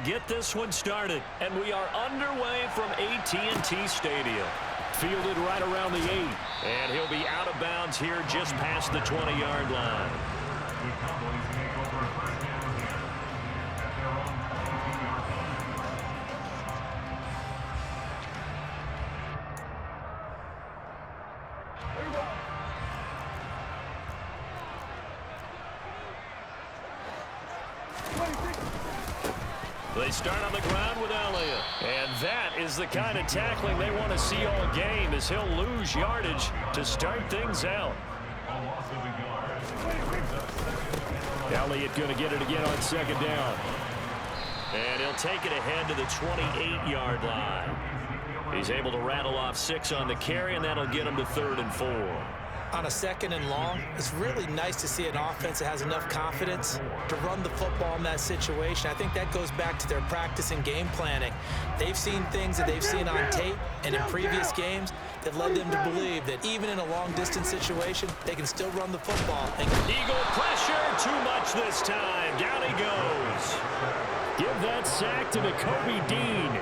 get this one started. And we are underway from AT&T Stadium. Fielded right around the 8. And he'll be out of bounds here just past the 20-yard line. They start on the ground with Elliott. And that is the kind of tackling they want to see all game, as he'll lose yardage to start things out. Elliott going to get it again on second down. And he'll take it ahead to the 28-yard line. He's able to rattle off 6 on the carry, and that'll get him to 3rd and 4. On a 2nd and long, it's really nice to see an offense that has enough confidence to run the football in that situation. I think that goes back to their practice and game planning. They've seen things that they've seen on tape and in previous games that led them to believe that even in a long-distance situation, they can still run the football. And Eagle pressure, too much this time. Down he goes. Give that sack to Kobe Dean.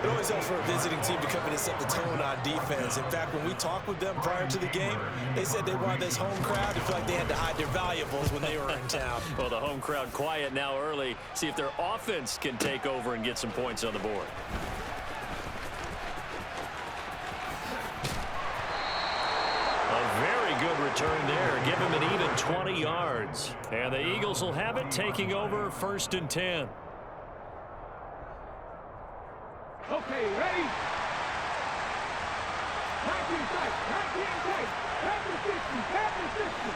It always helps for a visiting team to come in and set the tone on defense. In fact, when we talked with them prior to the game, they said they wanted this home crowd to feel like they had to hide their valuables when they were in town. Well, the home crowd quiet now early. See if their offense can take over and get some points on the board. A very good return there. Give him an even 20 yards. And the Eagles will have it, taking over 1st and 10. Okay, ready? Back in tight. Back in tight. Back in 60. Back in 60.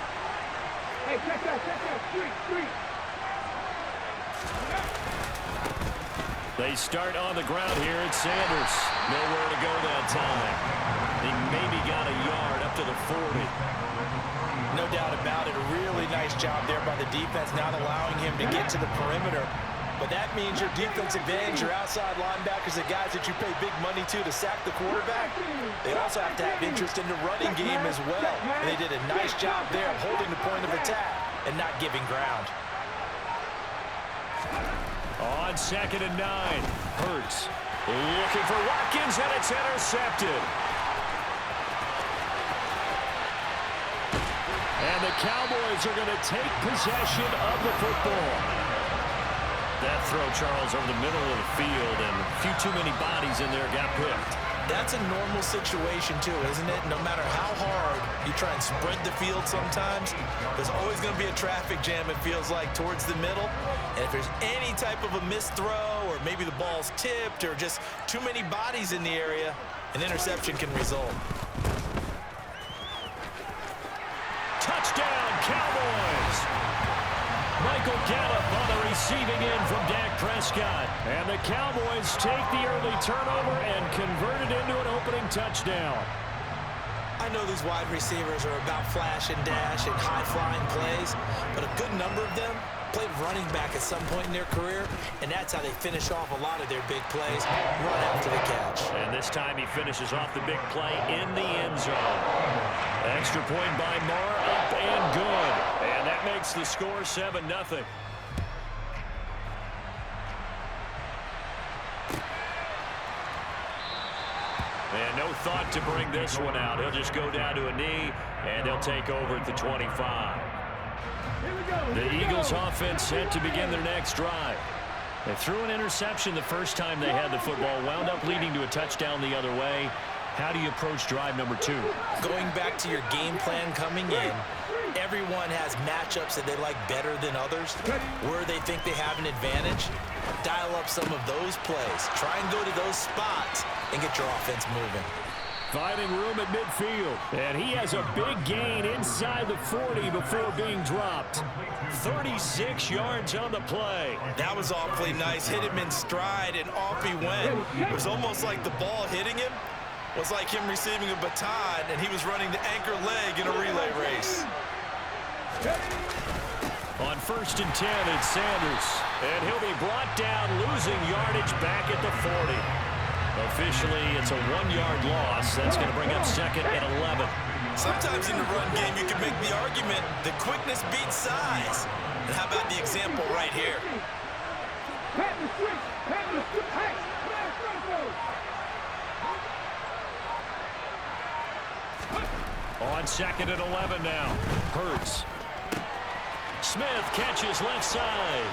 Hey, check that. Street. They start on the ground here at Sanders. Nowhere to go that time. He maybe got a yard up to the 40. no doubt about it, a really nice job there by the defense, not allowing him to get to the perimeter. But that means your defensive ends, your outside linebackers, the guys that you pay big money to sack the quarterback, they also have to have interest in the running game as well. And they did a nice job there of holding the point of attack and not giving ground. On 2nd and 9, Hurts looking for Watkins, and it's intercepted. And the Cowboys are going to take possession of the football. That throw, Charles, over the middle of the field, and a few too many bodies in there got picked. That's a normal situation, too, isn't it? No matter how hard you try and spread the field sometimes, there's always going to be a traffic jam, it feels like, towards the middle. And if there's any type of a missed throw, or maybe the ball's tipped, or just too many bodies in the area, an interception can result. Touchdown, Cowboys! Michael Gallup on the receiving end from Dak Prescott. And the Cowboys take the early turnover and convert it into an opening touchdown. I know these wide receivers are about flash and dash and high-flying plays, but a good number of them played running back at some point in their career, and that's how they finish off a lot of their big plays, run after the catch. And this time he finishes off the big play in the end zone. Extra point by Marr, up and good. And that makes the score 7-0. And no thought to bring this one out. He'll just go down to a knee, and they'll take over at the 25. The Eagles offense set to begin their next drive. They threw an interception the first time they had the football, wound up leading to a touchdown the other way. How do you approach drive number 2? Going back to your game plan coming in, everyone has matchups that they like better than others, where they think they have an advantage. Dial up some of those plays. Try and go to those spots and get your offense moving. Finding room at midfield. And he has a big gain inside the 40 before being dropped. 36 yards on the play. That was awfully nice. Hit him in stride, and off he went. It was almost like the ball hitting him was like him receiving a baton, and he was running the anchor leg in a relay race. On 1st and 10, it's Sanders. And he'll be brought down, losing yardage back at the 40. Officially, it's a 1-yard loss. That's going to bring up 2nd and 11. Sometimes in the run game, you can make the argument that quickness beats size. And how about the example right here? the switch. Have the switch. Hey, man, front throw. On 2nd and 11 now. Hurts. Smith catches left side.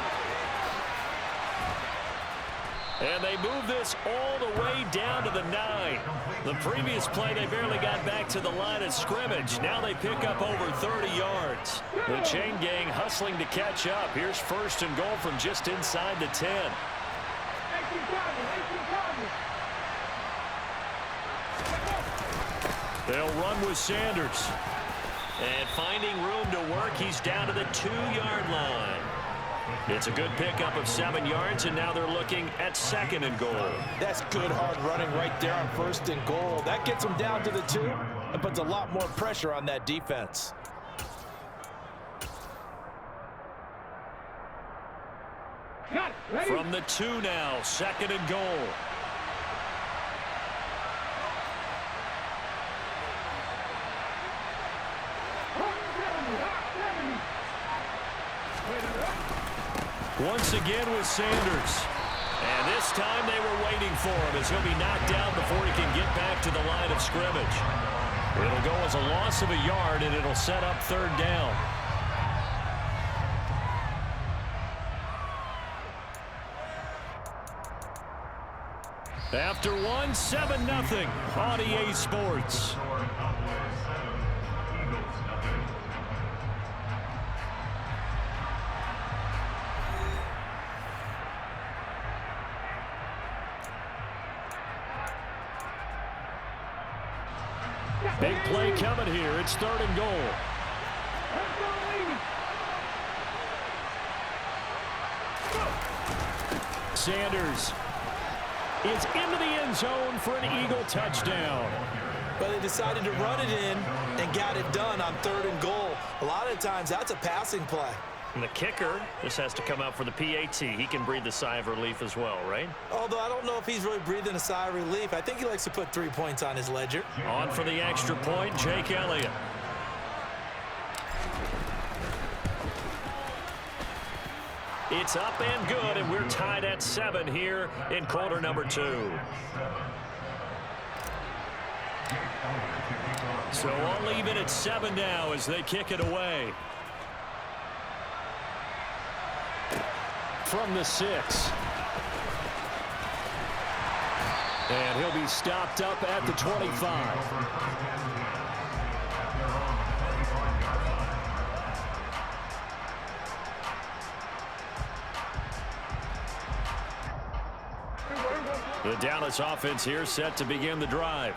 And they move this all the way down to the 9. The previous play, they barely got back to the line of scrimmage. Now they pick up over 30 yards. The chain gang hustling to catch up. Here's 1st and goal from just inside the 10. They'll run with Sanders. And finding room to work, he's down to the 2-yard line. It's a good pickup of 7 yards, and now they're looking at 2nd and goal. That's good hard running right there on 1st and goal. That gets them down to the 2 and puts a lot more pressure on that defense. From the 2 now, 2nd and goal. Once again with Sanders. And this time they were waiting for him as he'll be knocked down before he can get back to the line of scrimmage. It'll go as a loss of a yard, and it'll set up 3rd down. After one, 7-0 on EA Sports. Big play coming here. It's 3rd and goal. Sanders is into the end zone for an Eagle touchdown. But they decided to run it in and got it done on 3rd and goal. A lot of times that's a passing play. And the kicker, this has to come out for the PAT. He can breathe a sigh of relief as well, right? Although I don't know if he's really breathing a sigh of relief. I think he likes to put 3 points on his ledger. On for the extra point, Jake Elliott. It's up and good, and we're tied at 7 here in quarter number 2. So all even at 7 now as they kick it away. From the 6. And he'll be stopped up at the 25. The Dallas offense here set to begin the drive.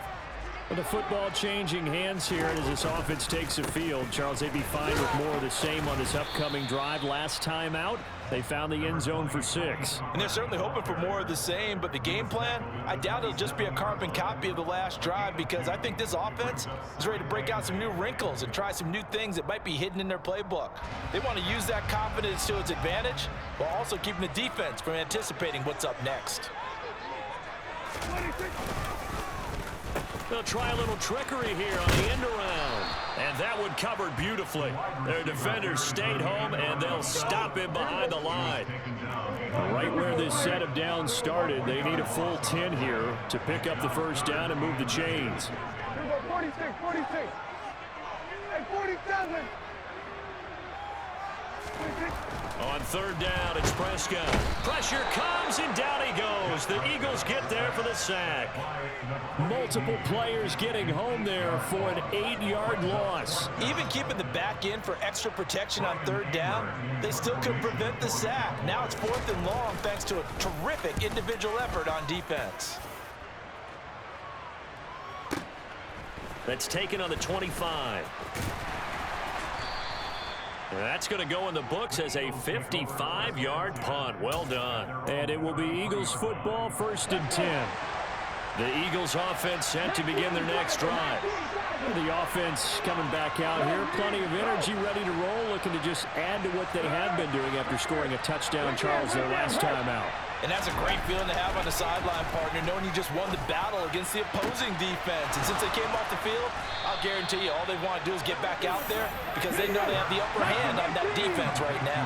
With the football changing hands here as this offense takes the field, Charles, they'd be fine with more of the same on this upcoming drive. Last time out, they found the end zone for 6. And they're certainly hoping for more of the same, but the game plan, I doubt it'll just be a carbon copy of the last drive, because I think this offense is ready to break out some new wrinkles and try some new things that might be hidden in their playbook. They want to use that confidence to its advantage while also keeping the defense from anticipating what's up next. They'll try a little trickery here on the end around. And that one covered beautifully. Their defenders stayed home, and they'll stop him behind the line. Right where this set of downs started, they need a full 10 here to pick up the first down and move the chains. 46, 46. Hey, 47. On 3rd down, it's Prescott. Pressure comes, and down he goes. The Eagles get there for the sack. Multiple players getting home there for an 8-yard loss. Even keeping the back end for extra protection on 3rd down, they still could prevent the sack. Now it's 4th and long thanks to a terrific individual effort on defense. That's taken on the 25. That's going to go in the books as a 55-yard punt. Well done. And it will be Eagles football, 1st and 10. The Eagles offense set to begin their next drive. The offense coming back out here. Plenty of energy, ready to roll, looking to just add to what they have been doing after scoring a touchdown, Charles, their last time out. And that's a great feeling to have on the sideline, partner, knowing you just won the battle against the opposing defense. And since they came off the field, I'll guarantee you all they want to do is get back out there because they know they have the upper hand on that defense right now.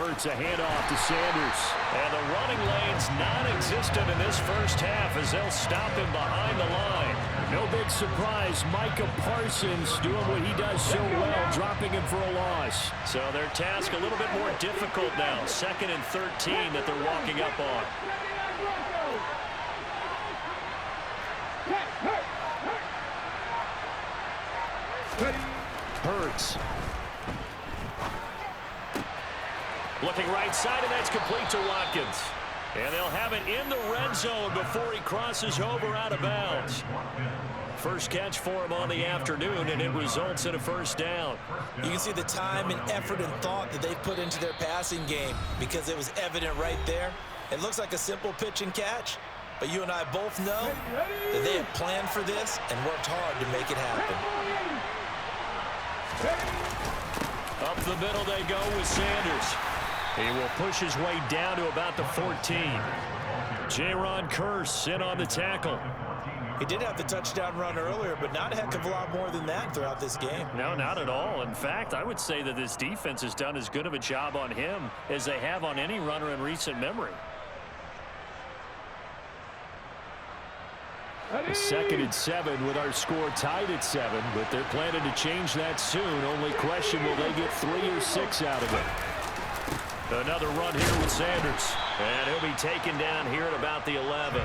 Hurts, a handoff to Sanders. And the running lane's non-existent in this first half as they'll stop him behind the line. No big surprise, Micah Parsons doing what he does so well, dropping him for a loss. So their task a little bit more difficult now. 2nd and 13 that they're walking up on. Hurts. Looking right side, and that's complete to Watkins. And they'll have it in the red zone before he crosses over out of bounds. First catch for him on the afternoon, and it results in a first down. You can see the time and effort and thought that they put into their passing game because it was evident right there. It looks like a simple pitch and catch, but you and I both know that they have planned for this and worked hard to make it happen. Up the middle they go with Sanders. He will push his way down to about the 14. Jaron Kearse in on the tackle. He did have the touchdown run earlier, but not a heck of a lot more than that throughout this game. No, not at all. In fact, I would say that this defense has done as good of a job on him as they have on any runner in recent memory. 2nd and 7 with our score tied at 7, but they're planning to change that soon. Only question, will they get 3 or 6 out of it? Another run here with Sanders, and he'll be taken down here at about the 11.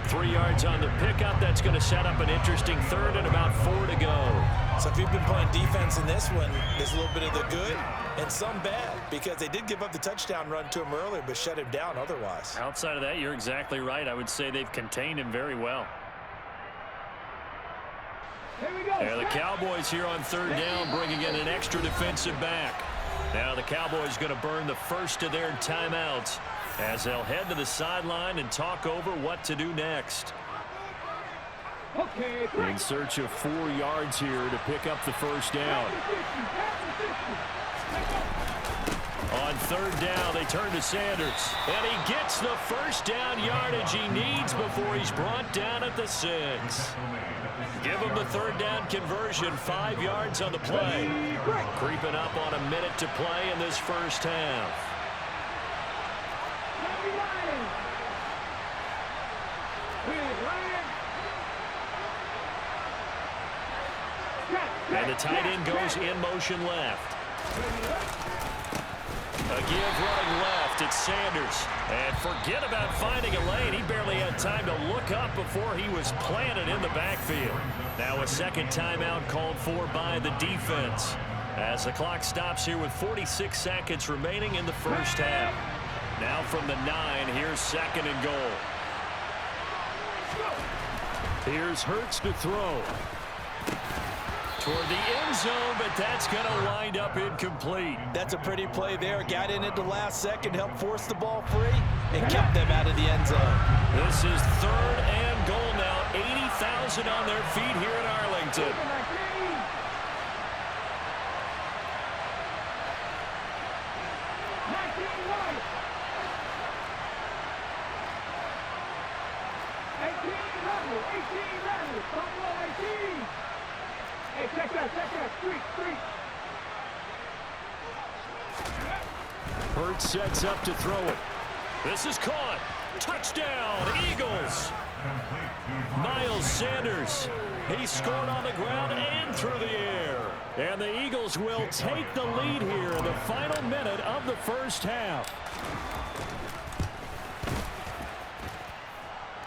3 yards on the pickup. That's going to set up an interesting 3rd and about 4 to go. So if you've been playing defense in this one, there's a little bit of the good and some bad, because they did give up the touchdown run to him earlier, but shut him down otherwise. Outside of that, you're exactly right. I would say they've contained him very well. And the Cowboys here on 3rd down, bringing in an extra defensive back. Now the Cowboys going to burn the first of their timeouts as they'll head to the sideline and talk over what to do next. In search of 4 yards here to pick up the first down. On 3rd down, they turn to Sanders. And he gets the first down yardage he needs before he's brought down at the 6. Give him the 3rd down conversion, 5 yards on the play. Creeping up on a minute to play in this first half. And the tight end goes in motion left. A give running left, it's Sanders. And forget about finding a lane. He barely had time to look up before he was planted in the backfield. Now a second timeout called for by the defense as the clock stops here with 46 seconds remaining in the first half. Now from the 9, here's 2nd and goal. Here's Hurts to throw. Toward the end zone, but that's going to wind up incomplete. That's a pretty play there. Got in at the last second, helped force the ball free, and kept them out of the end zone. This is 3rd and goal now. 80,000 on their feet here in Arlington. Hurts sets up to throw it. This is caught. Touchdown, Eagles. Miles Sanders. He scored on the ground and through the air. And the Eagles will take the lead here in the final minute of the first half.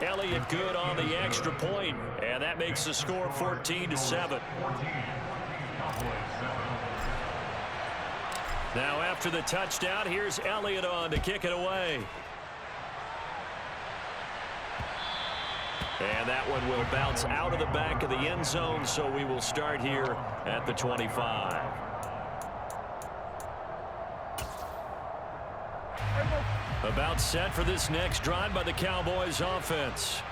Elliott good on the extra point, and that makes the score 14-7. Now after the touchdown, here's Elliott on to kick it away. And that one will bounce out of the back of the end zone, so we will start here at the 25. About set for this next drive by the Cowboys offense.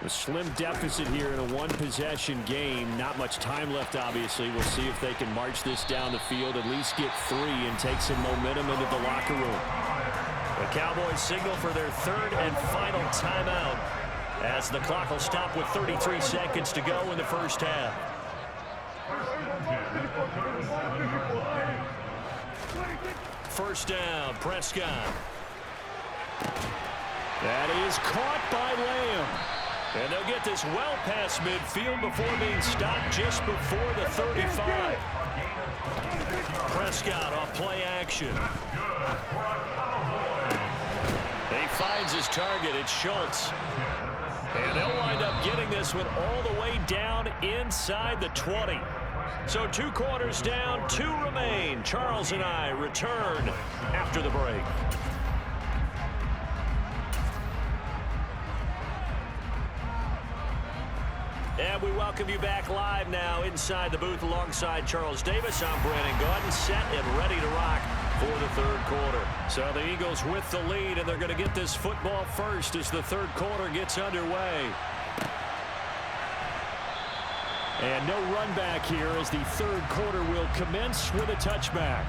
A slim deficit here in a one-possession game. Not much time left, obviously. We'll see if they can march this down the field, at least get 3 and take some momentum into the locker room. The Cowboys signal for their 3rd and final timeout as the clock will stop with 33 seconds to go in the first half. First down, Prescott. That is caught by Lamb. And they'll get this well past midfield before being stopped just before the 35. Prescott off play action. He finds his target. It's Schultz. And they'll wind up getting this one all the way down inside the 20. So 2 quarters down, 2 remain. Charles and I return after the break. And we welcome you back live now inside the booth alongside Charles Davis. I'm Brandon Gaudin, set and ready to rock for the third quarter. So the Eagles with the lead, and they're going to get this football first as the third quarter gets underway. And no run back here as the third quarter will commence with a touchback.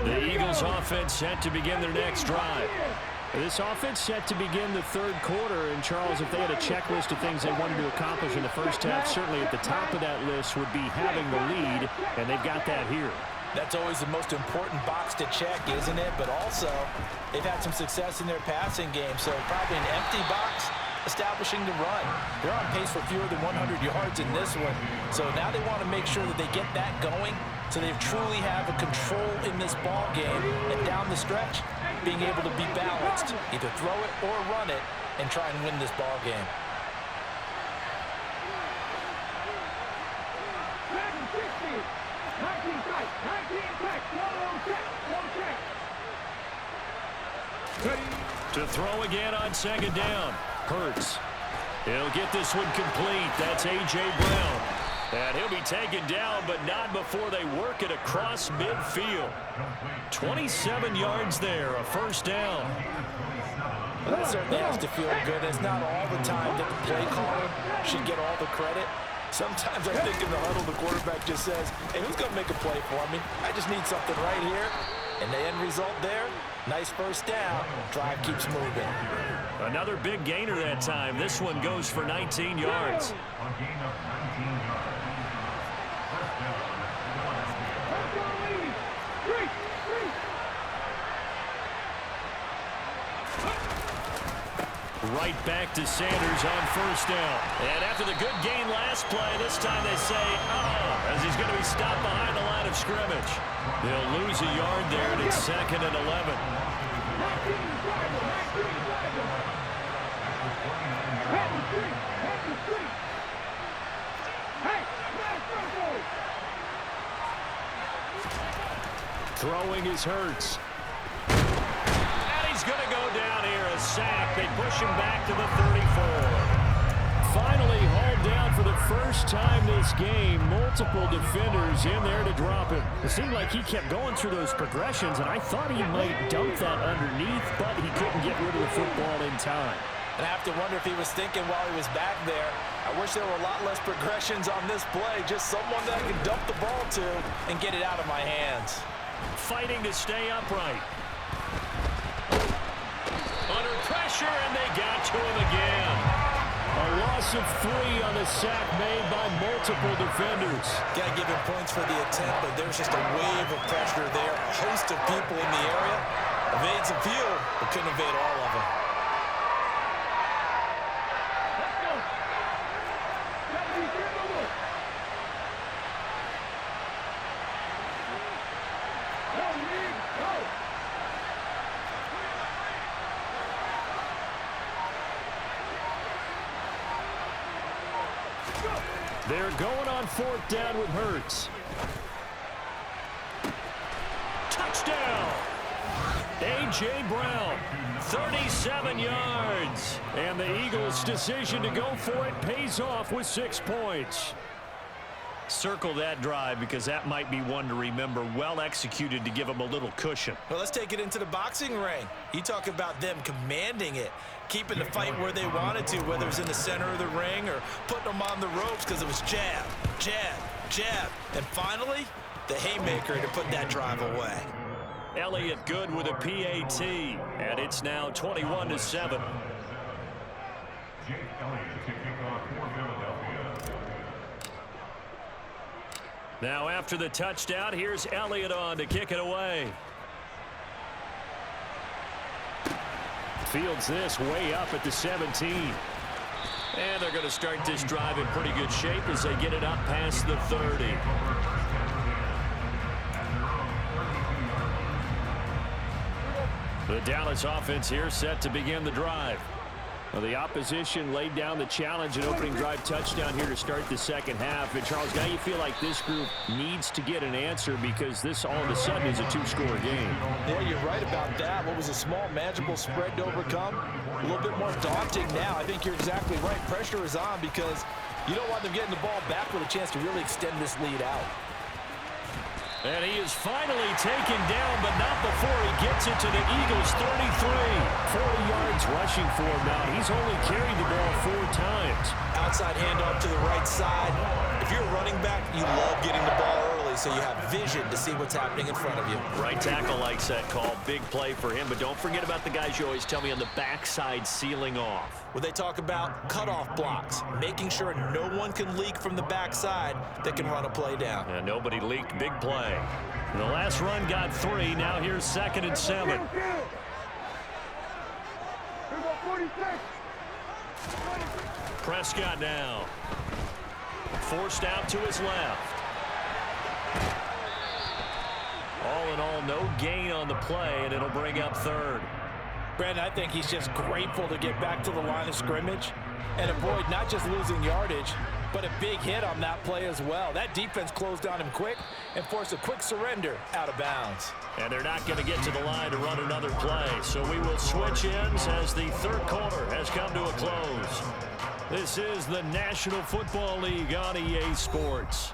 The Eagles offense set to begin their next drive. This offense set to begin the third quarter. And, Charles, if they had a checklist of things they wanted to accomplish in the first half, certainly at the top of that list would be having the lead, and they've got that here. That's always the most important box to check, isn't it? But also, they've had some success in their passing game, so probably an empty box establishing the run. They're on pace for fewer than 100 yards in this one, so now they want to make sure that they get that going so they truly have a control in this ball game, and down the stretch, being able to be balanced, either throw it or run it, and try and win this ball game. To throw again on second down. Hurts. He'll get this one complete. That's A.J. Brown. And he'll be taken down, but not before they work it across midfield. 27 yards there, a first down. Well, that certainly has to feel good. It's not all the time that the play caller should get all the credit. Sometimes I think in the huddle, the quarterback just says, hey, who's going to make a play for me? I just need something right here. And the end result there, nice first down. Drive keeps moving. Another big gainer that time. This one goes for 19 yards. Right back to Sanders on first down. And after the good gain last play, this time they say, as he's going to be stopped behind the line of scrimmage. They'll lose a yard there, and it's 2nd and 11. Throwing is Hurts. And he's going to go down here, a sack. They push him back to the 34. Finally hauled down for the first time this game. Multiple defenders in there to drop him. It seemed like he kept going through those progressions, and I thought he might dump that underneath, but he couldn't get rid of the football in time. And I have to wonder if he was thinking while he was back there, I wish there were a lot less progressions on this play. Just someone that I can dump the ball to and get it out of my hands. Fighting to stay upright. Under pressure, and they got to him again. A loss of 3 on the sack made by multiple defenders. Got to give him points for the attempt, but there's just a wave of pressure there. A host of people in the area. Evades a few, but couldn't evade all of them. They're going on 4th down with Hurts. Touchdown! A.J. Brown, 37 yards. And the Eagles' decision to go for it pays off with 6 points. Circle that drive because that might be one to remember. Well executed to give them a little cushion. Well, let's take it into the boxing ring. You talk about them commanding it, keeping the fight where they wanted to, whether it was in the center of the ring or putting them on the ropes because it was jab, jab, jab. And finally, the haymaker to put that drive away. Elliott good with a PAT, and it's now 21-7. Now after the touchdown, here's Elliott on to kick it away. Fields this way up at the 17. And they're going to start this drive in pretty good shape as they get it up past the 30. The Dallas offense here set to begin the drive. Well, the opposition laid down the challenge and opening drive touchdown here to start the second half. And, Charles, now you feel like this group needs to get an answer because this all of a sudden is a two-score game. Yeah, you're right about that. What was a small, manageable spread to overcome? A little bit more daunting now. I think you're exactly right. Pressure is on because you don't want them getting the ball back with a chance to really extend this lead out. And he is finally taken down, but not before he gets it to the Eagles' 33. 40 yards rushing for him now. He's only carried the ball 4 times. Outside handoff to the right side. If you're a running back, you love getting the ball early so you have vision to see what's happening in front of you. Right tackle likes that call. Big play for him, but don't forget about the guys you always tell me on the backside sealing off. Where they talk about cutoff blocks, making sure no one can leak from the backside that can run a play down. And nobody leaked. Big play. The last run got 3. Now here's 2nd and 7. Prescott now. Forced out to his left. All in all, no gain on the play, and it'll bring up 3rd. Brandon, I think he's just grateful to get back to the line of scrimmage and avoid not just losing yardage, but a big hit on that play as well. That defense closed on him quick and forced a quick surrender out of bounds. And they're not going to get to the line to run another play, so we will switch ends as the 3rd quarter has come to a close. This is the National Football League on EA Sports.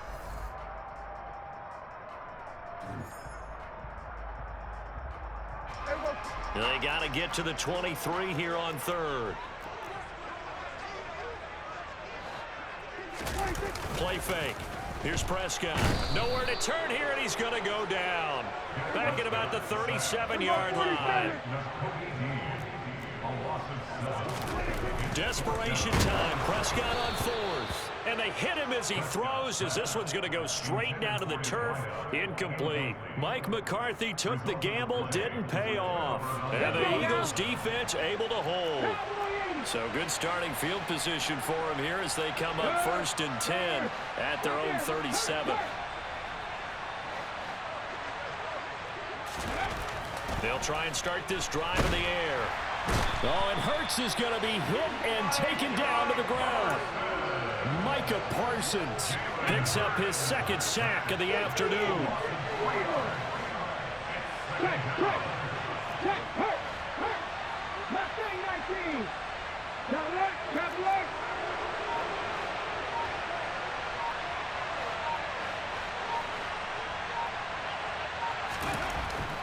They got to get to the 23 here on 3rd. Play fake. Here's Prescott. Nowhere to turn here, and he's going to go down. Back at about the 37-yard line. Desperation time. Prescott on 4th. And they hit him as he throws, as this one's going to go straight down to the turf. Incomplete. Mike McCarthy took the gamble, didn't pay off. And the Eagles defense able to hold. So good starting field position for him here as they come up 1st and 10 at their own 37. They'll try and start this drive in the air. Oh, and Hurts is going to be hit and taken down to the ground. Micah Parsons picks up his 2nd sack of the afternoon.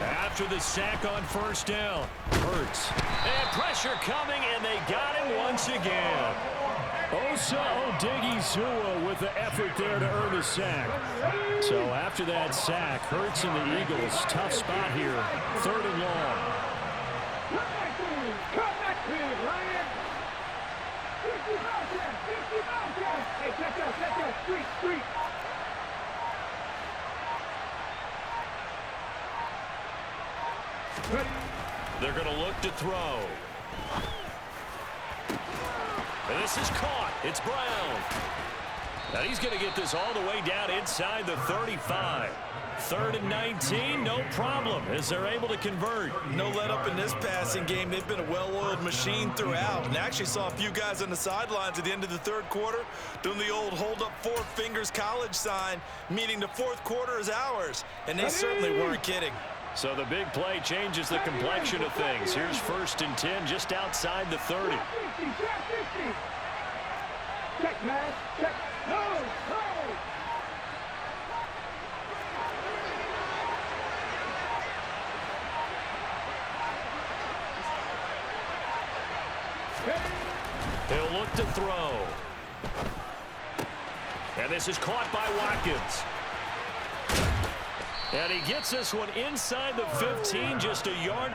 After the sack on 1st down, Hurts. And pressure coming, and they got him once again. Osa Odighizuwa with the effort there to earn the sack. So after that sack, Hurts and the Eagles, tough spot here. 3rd and long. They're going to look to throw. And this is caught. It's Brown. Now he's going to get this all the way down inside the 35. 3rd and 19, no problem, as they're able to convert. No let up in this passing game. They've been a well-oiled machine throughout. And actually saw a few guys on the sidelines at the end of the 3rd quarter doing the old hold up 4 fingers college sign, meaning the 4th quarter is ours. And they certainly weren't kidding. So the big play changes the complexion of things. Here's 1st and 10 just outside the 30. Check, man. Check. No. He'll look to throw. And this is caught by Watkins. And he gets this one inside the 15, just a yard.